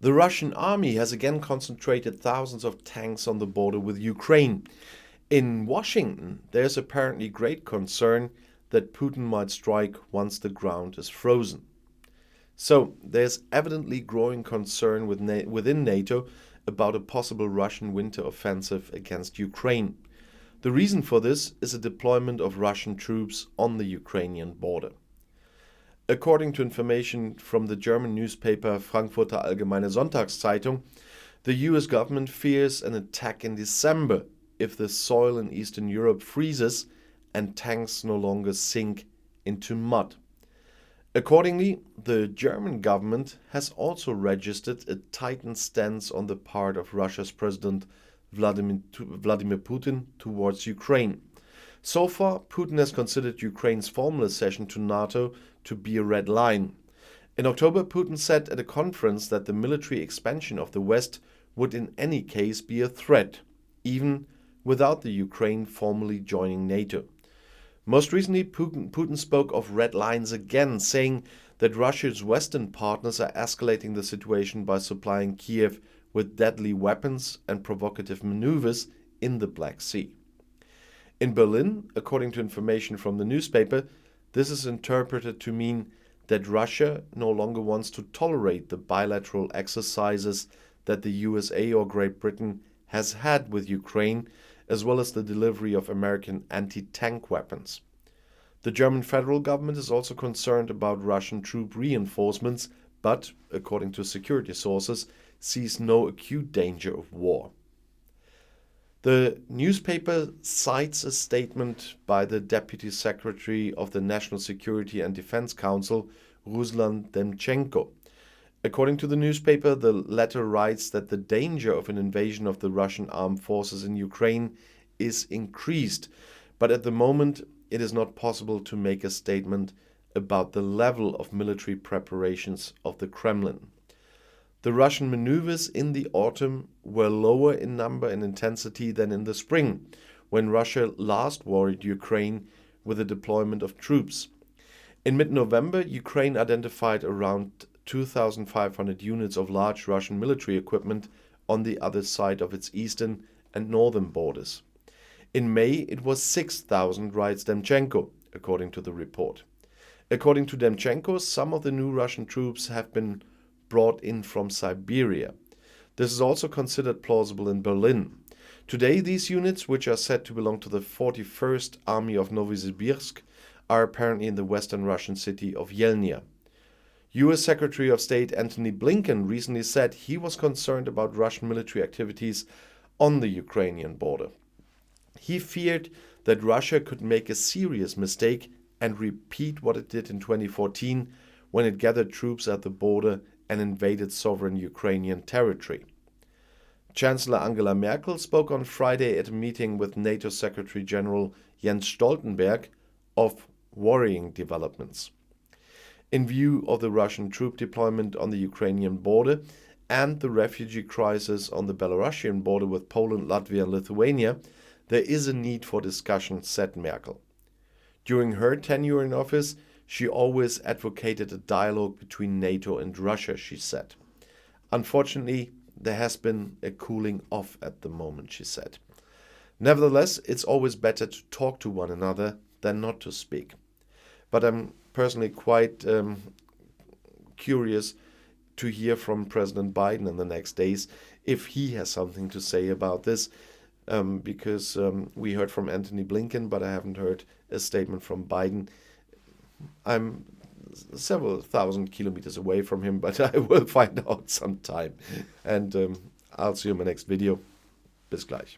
The Russian army has again concentrated thousands of tanks on the border with Ukraine. In Washington, there's apparently great concern that Putin might strike once the ground is frozen. So there's evidently growing concern within NATO about a possible Russian winter offensive against Ukraine. The reason for this is a deployment of Russian troops on the Ukrainian border. According to information from the German newspaper Frankfurter Allgemeine Sonntagszeitung, the US government fears an attack in December if the soil in Eastern Europe freezes and tanks no longer sink into mud. Accordingly, the German government has also registered a tightened stance on the part of Russia's President Vladimir Putin towards Ukraine. So far, Putin has considered Ukraine's formal accession to NATO to be a red line. In October, Putin said at a conference that the military expansion of the West would in any case be a threat, even without the Ukraine formally joining NATO. Most recently, Putin spoke of red lines again, saying that Russia's Western partners are escalating the situation by supplying Kiev with deadly weapons and provocative maneuvers in the Black Sea. In Berlin, according to information from the newspaper, this is interpreted to mean that Russia no longer wants to tolerate the bilateral exercises that the USA or Great Britain has had with Ukraine, as well as the delivery of American anti-tank weapons. The German federal government is also concerned about Russian troop reinforcements, but, according to security sources, sees no acute danger of war. The newspaper cites a statement by the Deputy Secretary of the National Security and Defense Council, Ruslan Demchenko. According to the newspaper, the letter writes that the danger of an invasion of the Russian armed forces in Ukraine is increased, but at the moment it is not possible to make a statement about the level of military preparations of the Kremlin. The Russian maneuvers in the autumn were lower in number and intensity than in the spring, when Russia last worried Ukraine with the deployment of troops. In mid-November, Ukraine identified around 2,500 units of large Russian military equipment on the other side of its eastern and northern borders. In May, it was 6,000, writes Demchenko, according to the report. According to Demchenko, some of the new Russian troops have been brought in from Siberia. This is also considered plausible in Berlin. Today, these units, which are said to belong to the 41st Army of Novosibirsk, are apparently in the western Russian city of Yelnya. US Secretary of State Antony Blinken recently said he was concerned about Russian military activities on the Ukrainian border. He feared that Russia could make a serious mistake and repeat what it did in 2014 when it gathered troops at the border and invaded sovereign Ukrainian territory. Chancellor Angela Merkel spoke on Friday at a meeting with NATO Secretary General Jens Stoltenberg of worrying developments. In view of the Russian troop deployment on the Ukrainian border and the refugee crisis on the Belarusian border with Poland, Latvia and Lithuania, there is a need for discussion, said Merkel. During her tenure in office, she always advocated a dialogue between NATO and Russia, she said. Unfortunately, there has been a cooling off at the moment, she said. Nevertheless, it's always better to talk to one another than not to speak. But I'm personally quite curious to hear from President Biden in the next days if he has something to say about this, because we heard from Antony Blinken, but I haven't heard a statement from Biden. I'm several thousand kilometers away from him, but I will find out sometime. And I'll see you in my next video. Bis gleich.